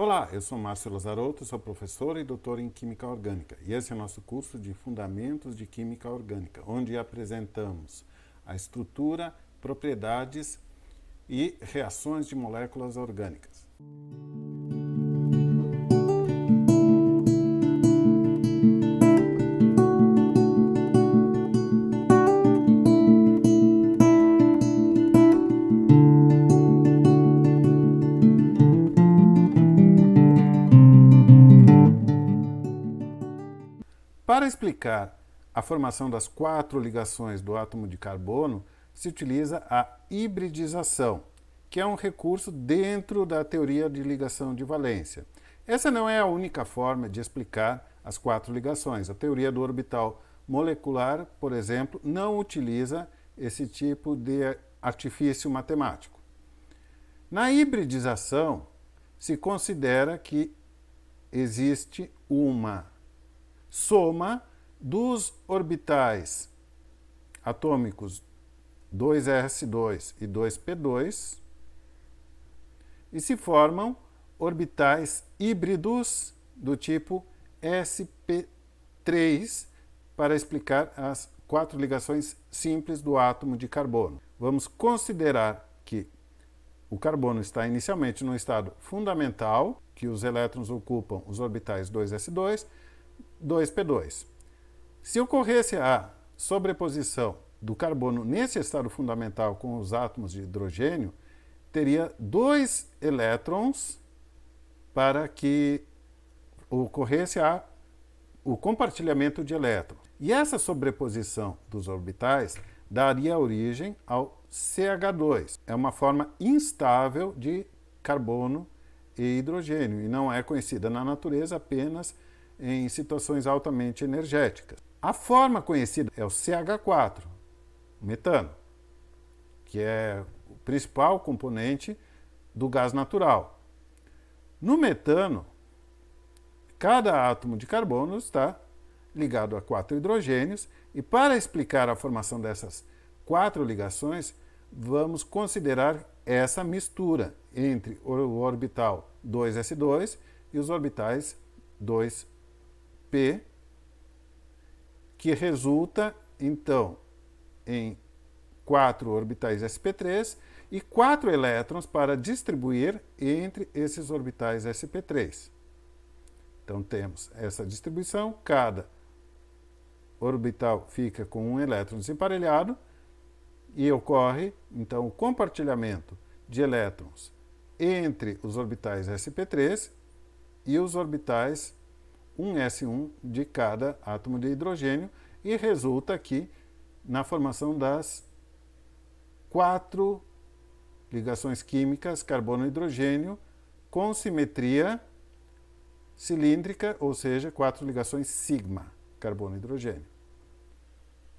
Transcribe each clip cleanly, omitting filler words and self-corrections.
Olá, eu sou Márcio Lazarotto, sou professor e doutor em Química Orgânica e esse é o nosso curso de Fundamentos de Química Orgânica, onde apresentamos a estrutura, propriedades e reações de moléculas orgânicas. Para explicar a formação das 4 ligações do átomo de carbono, se utiliza a hibridização, que é um recurso dentro da teoria de ligação de valência. Essa não é a única forma de explicar as 4 ligações. A teoria do orbital molecular, por exemplo, não utiliza esse tipo de artifício matemático. Na hibridização, se considera que existe uma soma dos orbitais atômicos 2s2 e 2p2 e se formam orbitais híbridos do tipo sp3 para explicar as 4 ligações simples do átomo de carbono. Vamos considerar que o carbono está inicialmente no estado fundamental, que os elétrons ocupam os orbitais 2s2, 2p2. Se ocorresse a sobreposição do carbono nesse estado fundamental com os átomos de hidrogênio, teria 2 elétrons para que ocorresse o compartilhamento de elétrons. E essa sobreposição dos orbitais daria origem ao CH2. É uma forma instável de carbono e hidrogênio e não é conhecida na natureza, apenas em situações altamente energéticas. A forma conhecida é o CH4, o metano, que é o principal componente do gás natural. No metano, cada átomo de carbono está ligado a 4 hidrogênios e para explicar a formação dessas 4 ligações, vamos considerar essa mistura entre o orbital 2s2 e os orbitais 2p, que resulta, então, em 4 orbitais sp3 e 4 elétrons para distribuir entre esses orbitais sp3. Então, temos essa distribuição, cada orbital fica com um elétron desemparelhado e ocorre, então, o compartilhamento de elétrons entre os orbitais sp3 e os orbitais 1s1 de cada átomo de hidrogênio e resulta aqui na formação das 4 ligações químicas carbono-hidrogênio com simetria cilíndrica, ou seja, 4 ligações sigma carbono-hidrogênio.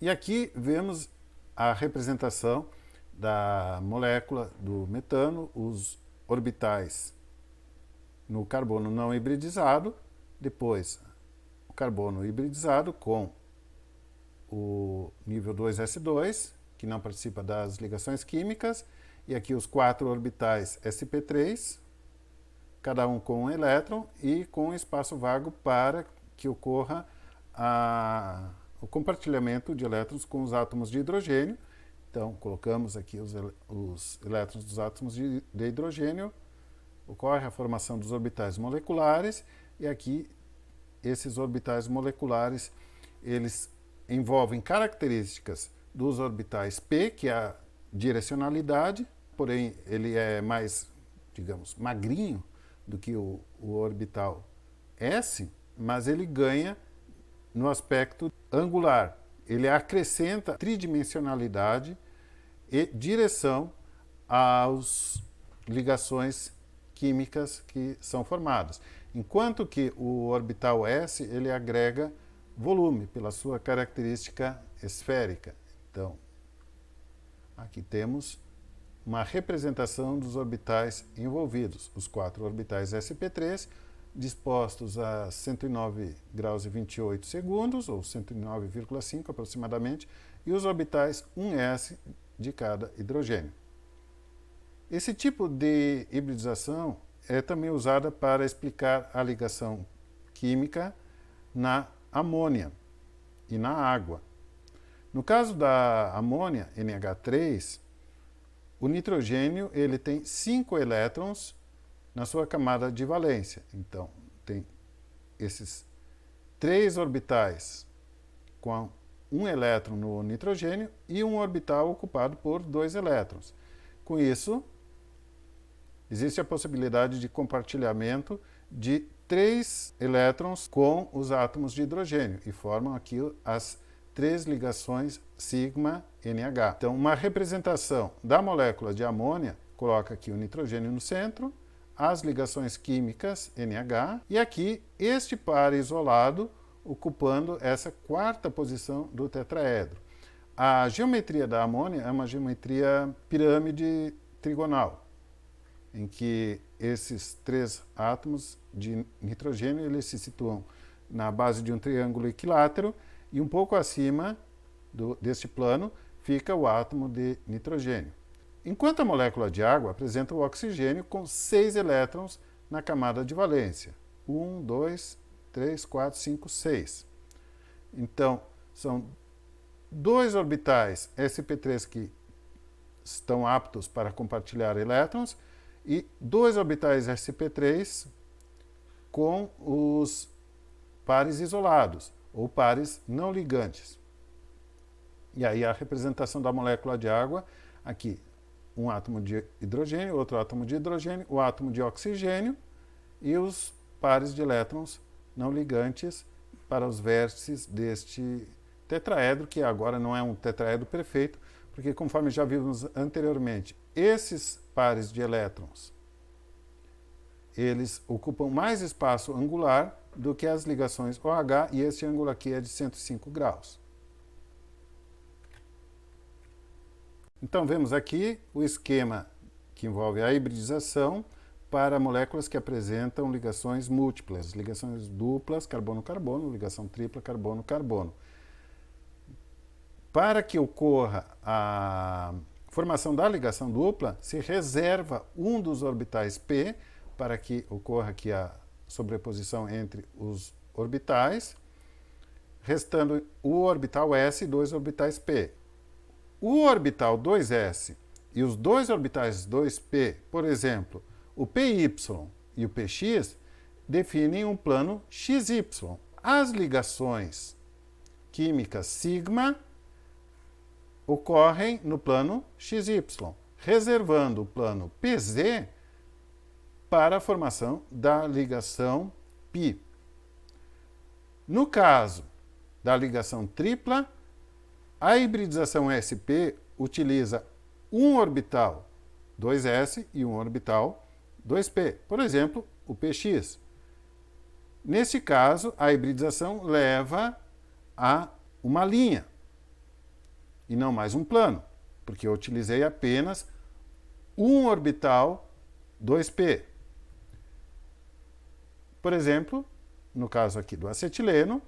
E aqui vemos a representação da molécula do metano, os orbitais no carbono não hibridizado, depois o carbono hibridizado com o nível 2s2, que não participa das ligações químicas, e aqui os 4 orbitais sp3, cada um com um elétron e com espaço vago para que ocorra o compartilhamento de elétrons com os átomos de hidrogênio. Então, colocamos aqui os elétrons dos átomos de hidrogênio, ocorre a formação dos orbitais moleculares, e aqui esses orbitais moleculares, eles envolvem características dos orbitais p, que é a direcionalidade, porém ele é mais, digamos, magrinho do que o orbital s, mas ele ganha no aspecto angular. Ele acrescenta tridimensionalidade e direção às ligações químicas que são formadas. Enquanto que o orbital s, ele agrega volume pela sua característica esférica. Então, aqui temos uma representação dos orbitais envolvidos, os 4 orbitais sp3, dispostos a 109 graus e 28 segundos, ou 109,5 aproximadamente, e os orbitais 1s de cada hidrogênio. Esse tipo de hibridização é também usada para explicar a ligação química na amônia e na água. No caso da amônia, NH3, o nitrogênio ele tem 5 elétrons na sua camada de valência. Então, tem esses 3 orbitais com um elétron no nitrogênio e um orbital ocupado por 2 elétrons. Com isso, existe a possibilidade de compartilhamento de 3 elétrons com os átomos de hidrogênio e formam aqui as 3 ligações sigma NH. Então, uma representação da molécula de amônia coloca aqui o nitrogênio no centro, as ligações químicas NH e aqui este par isolado ocupando essa 4ª posição do tetraedro. A geometria da amônia é uma geometria pirâmide trigonal, em que esses 3 átomos de nitrogênio eles se situam na base de um triângulo equilátero e um pouco acima deste plano fica o átomo de nitrogênio. Enquanto a molécula de água apresenta o oxigênio com 6 elétrons na camada de valência. 1, 2, 3, 4, 5, 6. Então, são 2 orbitais sp3 que estão aptos para compartilhar elétrons e 2 orbitais sp3 com os pares isolados, ou pares não ligantes. E aí a representação da molécula de água, aqui um átomo de hidrogênio, outro átomo de hidrogênio, o átomo de oxigênio e os pares de elétrons não ligantes para os vértices deste tetraedro, que agora não é um tetraedro perfeito, porque conforme já vimos anteriormente, esses pares de elétrons, eles ocupam mais espaço angular do que as ligações OH, e este ângulo aqui é de 105 graus. Então, vemos aqui o esquema que envolve a hibridização para moléculas que apresentam ligações múltiplas, ligações duplas, carbono-carbono, ligação tripla, carbono-carbono. Para que ocorra a formação da ligação dupla, se reserva um dos orbitais p para que ocorra aqui a sobreposição entre os orbitais, restando o orbital s e 2 orbitais p. O orbital 2s e os 2 orbitais 2p, por exemplo, o py e o px, definem um plano xy. As ligações químicas sigma ocorrem no plano xy, reservando o plano pz para a formação da ligação π. No caso da ligação tripla, a hibridização sp utiliza um orbital 2s e um orbital 2p, por exemplo, o px. Nesse caso, a hibridização leva a uma linha e não mais um plano, porque eu utilizei apenas um orbital 2p. Por exemplo, no caso aqui do acetileno,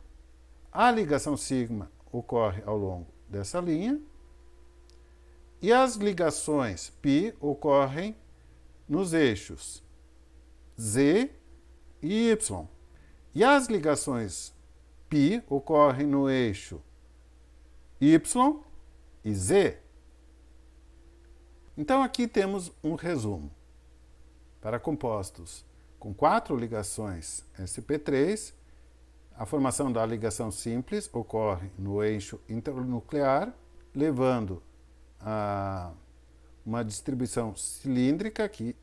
a ligação sigma ocorre ao longo dessa linha e as ligações π ocorrem nos eixos z e y. E as ligações π ocorrem no eixo y e z. Então aqui temos um resumo. Para compostos com 4 ligações sp3, a formação da ligação simples ocorre no eixo internuclear, levando a uma distribuição cilíndrica, aqui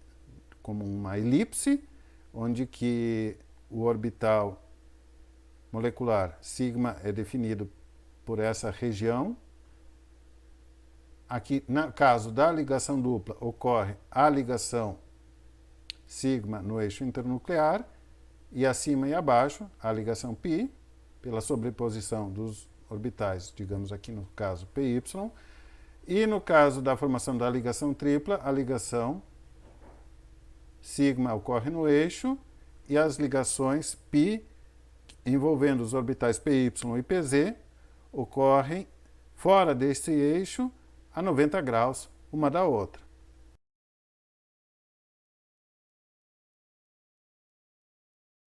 como uma elipse, onde que o orbital molecular sigma é definido por essa região. Aqui, no caso da ligação dupla, ocorre a ligação sigma no eixo internuclear, e acima e abaixo a ligação π, pela sobreposição dos orbitais, digamos aqui no caso py, e no caso da formação da ligação tripla, a ligação sigma ocorre no eixo e as ligações π envolvendo os orbitais py e pz ocorrem fora desse eixo a 90 graus uma da outra.